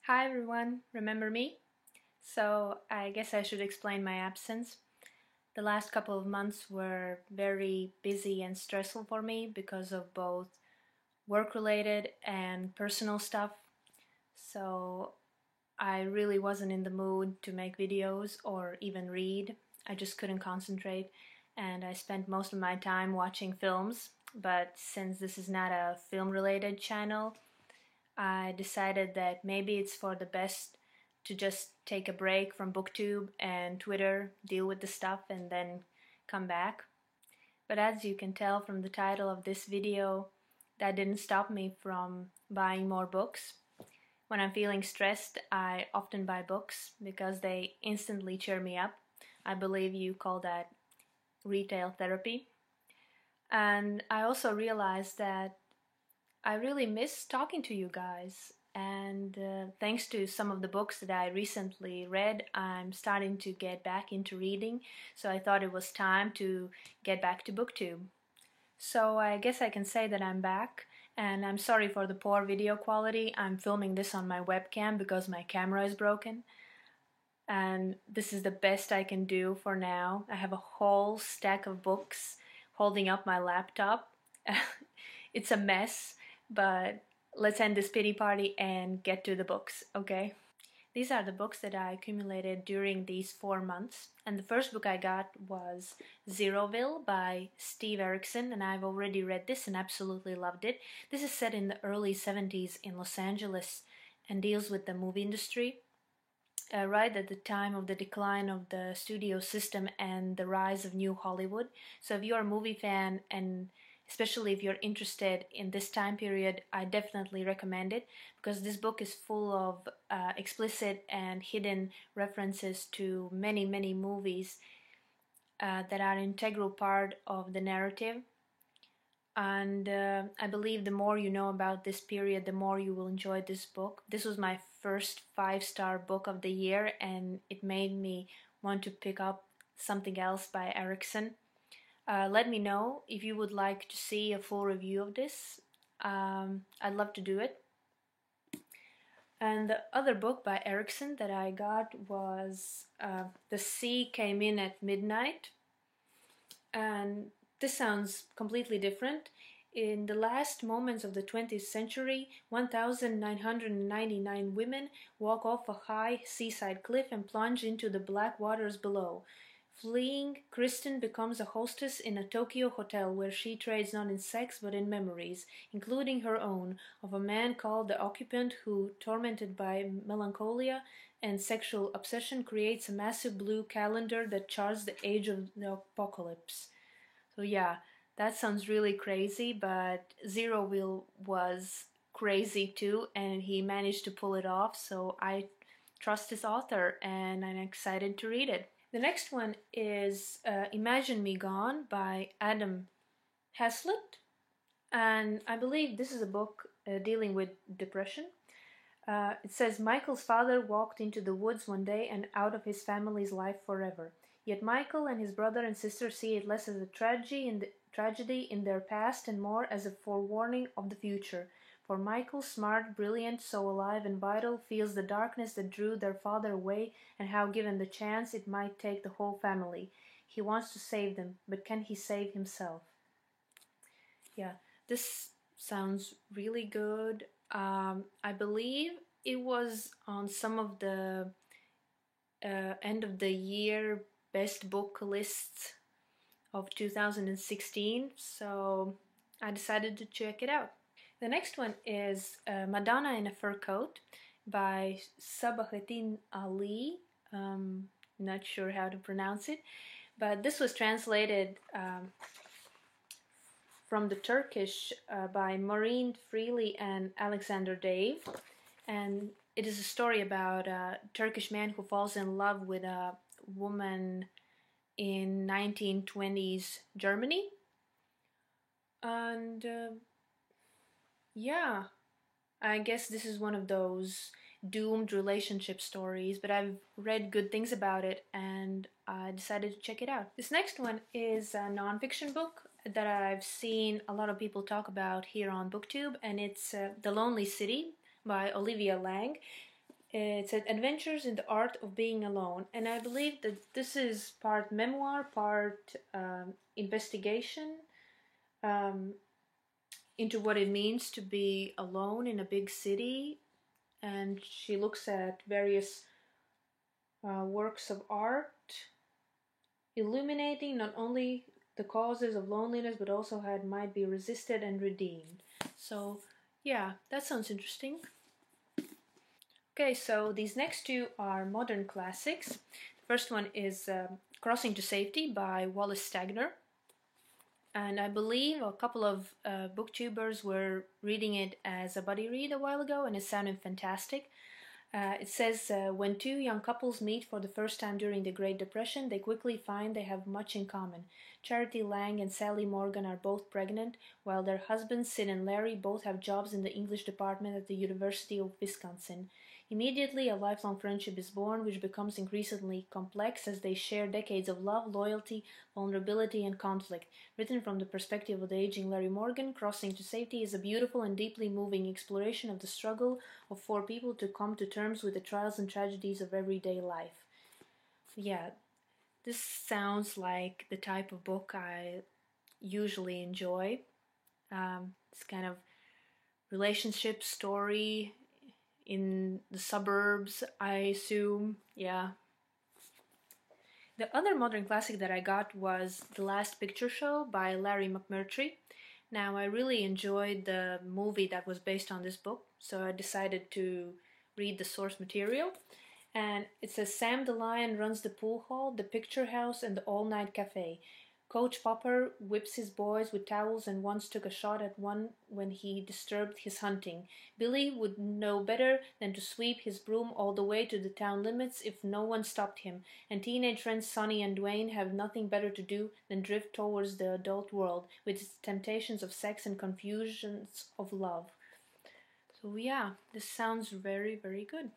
Hi everyone, remember me? So I guess I should explain my absence. The last couple of months were very busy and stressful for me because of both work-related and personal stuff. So I really wasn't in the mood to make videos or even read. I just couldn't concentrate and I spent most of my time watching films. But since this is not a film-related channel, I decided that maybe it's for the best to just take a break from BookTube and Twitter, deal with the stuff, and then come back. But as you can tell from the title of this video, that didn't stop me from buying more books. When I'm feeling stressed, I often buy books because they instantly cheer me up. I believe you call that retail therapy. And I also realized that I really miss talking to you guys. And thanks to some of the books that I recently read, I'm starting to get back into reading. So I thought it was time to get back to BookTube. So I guess I can say that I'm back. And I'm sorry for the poor video quality. I'm filming this on my webcam because my camera is broken. And this is the best I can do for now. I have a whole stack of books holding up my laptop. It's a mess, but let's end this pity party and get to the books, okay? These are the books that I accumulated during these 4 months. And the first book I got was Zeroville by Steve Erickson, and I've already read this and absolutely loved it. This is set in the early 70s in Los Angeles and deals with the movie industry. Right at the time of the decline of the studio system and the rise of new Hollywood. So if you're a movie fan and especially if you're interested in this time period, I definitely recommend it because this book is full of explicit and hidden references to many movies that are an integral part of the narrative. And I believe the more you know about this period, the more you will enjoy this book. This was my first 5-star book of the year, and it made me want to pick up something else by Erickson. Let me know if you would like to see a full review of this. I'd love to do it. And the other book by Erickson that I got was The Sea Came In at Midnight. And this sounds completely different. In the last moments of the 20th century, 1,999 women walk off a high seaside cliff and plunge into the black waters below. Fleeing, Kristen becomes a hostess in a Tokyo hotel where she trades not in sex but in memories, including her own, of a man called the occupant who, tormented by melancholia and sexual obsession, creates a massive blue calendar that charts the age of the apocalypse. So yeah, that sounds really crazy, but Zeroville was crazy too, and he managed to pull it off, so I trust his author and I'm excited to read it. The next one is Imagine Me Gone by Adam Haslett, and I believe this is a book dealing with depression. It says Michael's father walked into the woods one day and out of his family's life forever. Yet Michael and his brother and sister see it less as a tragedy in their past and more as a forewarning of the future. For Michael, smart, brilliant, so alive and vital, feels the darkness that drew their father away and how, given the chance, it might take the whole family. He wants to save them, but can he save himself? Yeah, this sounds really good. I believe it was on some of the end of the year best book lists of 2016, so I decided to check it out. The next one is Madonna in a Fur Coat by Sabahattin Ali. Not sure how to pronounce it, but this was translated from the Turkish by Maureen Freely and Alexander Dave. And it is a story about a Turkish man who falls in love with a woman in 1920s Germany. And yeah, I guess this is one of those doomed relationship stories, but I've read good things about it and I decided to check it out. This next one is a nonfiction book that I've seen a lot of people talk about here on BookTube, and it's The Lonely City by Olivia Laing. It said Adventures in the Art of Being Alone, and I believe that this is part memoir, part investigation um, into what it means to be alone in a big city. And she looks at various works of art, illuminating not only the causes of loneliness but also how it might be resisted and redeemed. So, yeah, that sounds interesting. Okay, so these next two are modern classics. The first one is Crossing to Safety by Wallace Stegner. And I believe a couple of booktubers were reading it as a buddy read a while ago, and it sounded fantastic. It says when two young couples meet for the first time during the Great Depression, they quickly find they have much in common. Charity Lang and Sally Morgan are both pregnant, while their husbands, Sid and Larry, both have jobs in the English department at the University of Wisconsin. Immediately, a lifelong friendship is born, which becomes increasingly complex as they share decades of love, loyalty, vulnerability, and conflict. Written from the perspective of the aging Larry Morgan, Crossing to Safety is a beautiful and deeply moving exploration of the struggle of four people to come to terms with the trials and tragedies of everyday life. Yeah, this sounds like the type of book I usually enjoy. It's kind of relationship story in the suburbs, I assume. Yeah. The other modern classic that I got was The Last Picture Show by Larry McMurtry. Now, I really enjoyed the movie that was based on this book, so I decided to read the source material. And it says Sam the Lion runs the pool hall, the picture house, and the all-night cafe. Coach Popper whips his boys with towels and once took a shot at one when he disturbed his hunting. Billy would know better than to sweep his broom all the way to the town limits if no one stopped him, and teenage friends Sonny and Dwayne have nothing better to do than drift towards the adult world with its temptations of sex and confusions of love. So yeah, this sounds very, very good.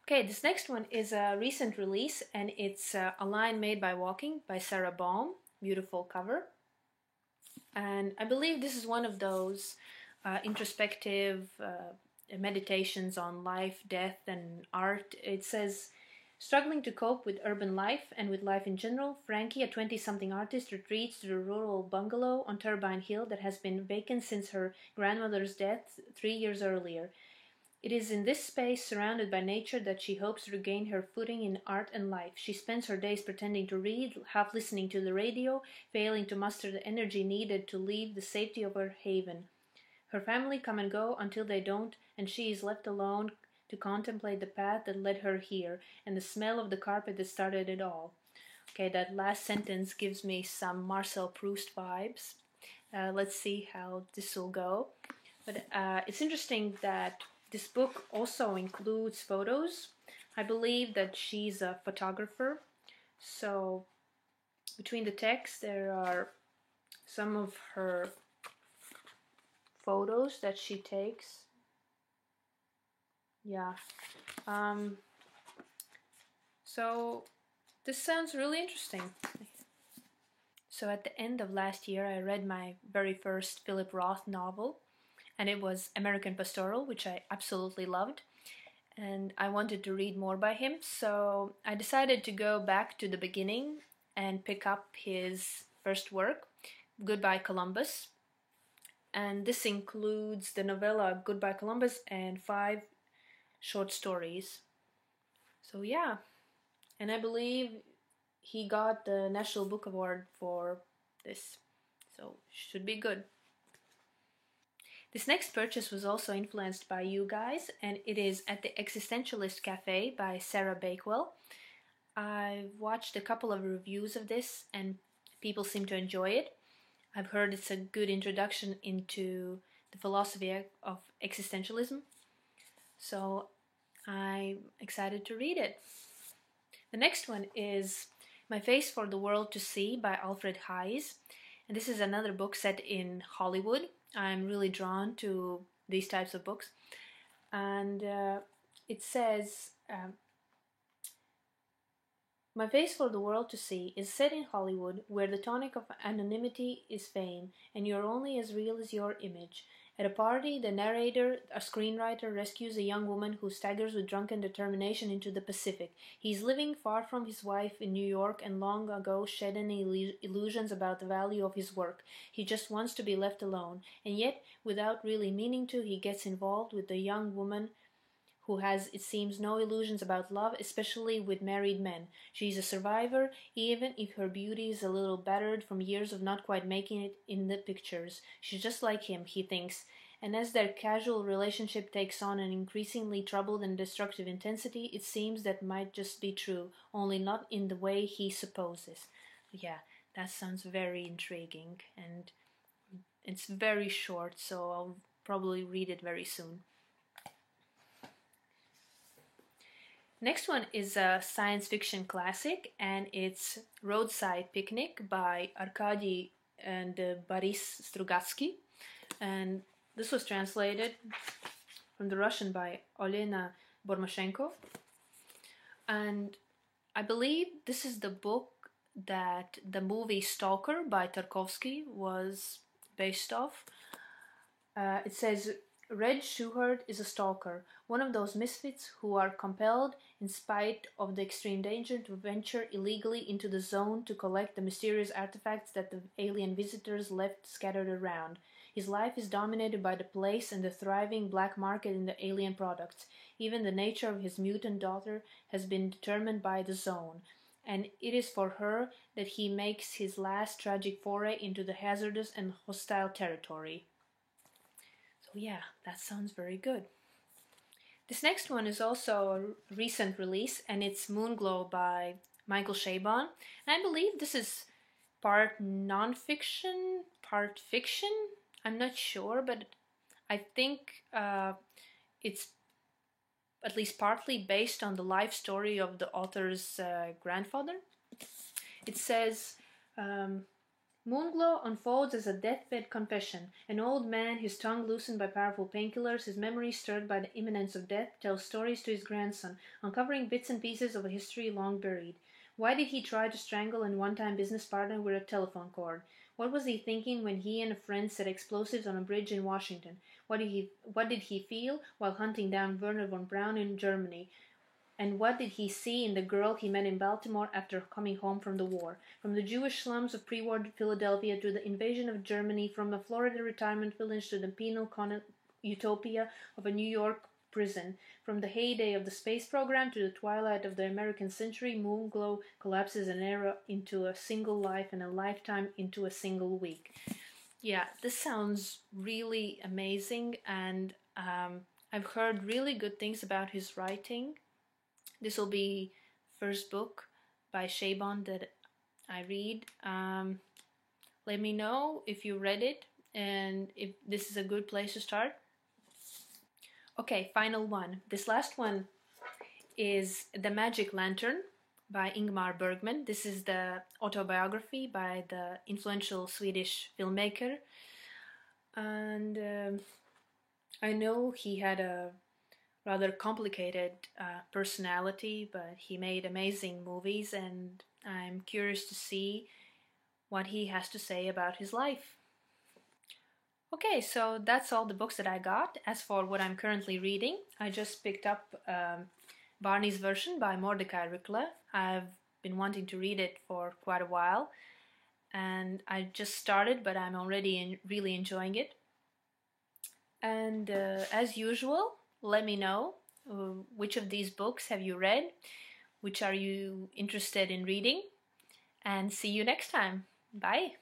Okay, this next one is a recent release, and it's A Line Made by Walking by Sarah Baum. Beautiful cover. And I believe this is one of those introspective meditations on life, death, and art. It says, struggling to cope with urban life and with life in general, Frankie, a 20-something artist, retreats to the rural bungalow on Turbine Hill that has been vacant since her grandmother's death 3 years earlier. It is in this space, surrounded by nature, that she hopes to regain her footing in art and life. She spends her days pretending to read, half listening to the radio, failing to muster the energy needed to leave the safety of her haven. Her family come and go until they don't, and she is left alone to contemplate the path that led her here, and the smell of the carpet that started it all. Okay, that last sentence gives me some Marcel Proust vibes. Let's see how this will go. But it's interesting that this book also includes photos. I believe that she's a photographer. So between the text, there are some of her photos that she takes. Yeah. So this sounds really interesting. So at the end of last year, I read my very first Philip Roth novel, and it was American Pastoral, which I absolutely loved. And I wanted to read more by him, so I decided to go back to the beginning and pick up his first work, Goodbye Columbus. And this includes the novella Goodbye Columbus and 5 short stories. So yeah, and I believe he got the National Book Award for this, so should be good. This next purchase was also influenced by you guys, and it is At the Existentialist Cafe by Sarah Bakewell. I've watched a couple of reviews of this, and people seem to enjoy it. I've heard it's a good introduction into the philosophy of existentialism, so I'm excited to read it. The next one is My Face for the World to See by Alfred Hayes, and this is another book set in Hollywood. I'm really drawn to these types of books. And it says, My Face for the World to See is set in Hollywood, where the tonic of anonymity is fame, and you're only as real as your image. At a party, the narrator, a screenwriter, rescues a young woman who staggers with drunken determination into the Pacific. He is living far from his wife in New York and long ago shed any illusions about the value of his work. He just wants to be left alone. And yet, without really meaning to, he gets involved with the young woman who has, it seems, no illusions about love, especially with married men. She is a survivor, even if her beauty is a little battered from years of not quite making it in the pictures. She's just like him, he thinks. And as their casual relationship takes on an increasingly troubled and destructive intensity, it seems that might just be true, only not in the way he supposes. Yeah, that sounds very intriguing, and it's very short, so I'll probably read it very soon. Next one is a science fiction classic, and it's Roadside Picnic by Arkady and Boris Strugatsky. And this was translated from the Russian by Olena Bormashenko. And I believe this is the book that the movie Stalker by Tarkovsky was based off. It says, Red Shoeherd is a stalker, one of those misfits who are compelled, in spite of the extreme danger, to venture illegally into the zone to collect the mysterious artifacts that the alien visitors left scattered around. His life is dominated by the place and the thriving black market in the alien products. Even the nature of his mutant daughter has been determined by the zone, and it is for her that he makes his last tragic foray into the hazardous and hostile territory. So yeah, that sounds very good. This next one is also a recent release, and it's Moonglow by Michael Chabon. And I believe this is part non-fiction, part fiction. I'm not sure, but I think it's at least partly based on the life story of the author's grandfather. It says, Moonglow unfolds as a deathbed confession. An old man, his tongue loosened by powerful painkillers, his memory stirred by the imminence of death, tells stories to his grandson, uncovering bits and pieces of a history long buried. Why did he try to strangle a one-time business partner with a telephone cord? What was he thinking when he and a friend set explosives on a bridge in Washington? What did he feel while hunting down Werner von Braun in Germany? And what did he see in the girl he met in Baltimore after coming home from the war? From the Jewish slums of pre-war Philadelphia to the invasion of Germany, from a Florida retirement village to the penal utopia of a New York prison, from the heyday of the space program to the twilight of the American century, Moonglow collapses an era into a single life and a lifetime into a single week. Yeah, this sounds really amazing, and I've heard really good things about his writing. This will be first book by Chabon that I read. Let me know if you read it and if this is a good place to start. Okay, final one. This last one is The Magic Lantern by Ingmar Bergman. This is the autobiography by the influential Swedish filmmaker. And I know he had a rather complicated personality, but he made amazing movies, and I'm curious to see what he has to say about his life. Okay, so that's all the books that I got. As for what I'm currently reading, I just picked up Barney's Version by Mordecai Rykle. I've been wanting to read it for quite a while, and I just started, but I'm already really enjoying it. And as usual, let me know which of these books have you read, which are you interested in reading, and see you next time. Bye!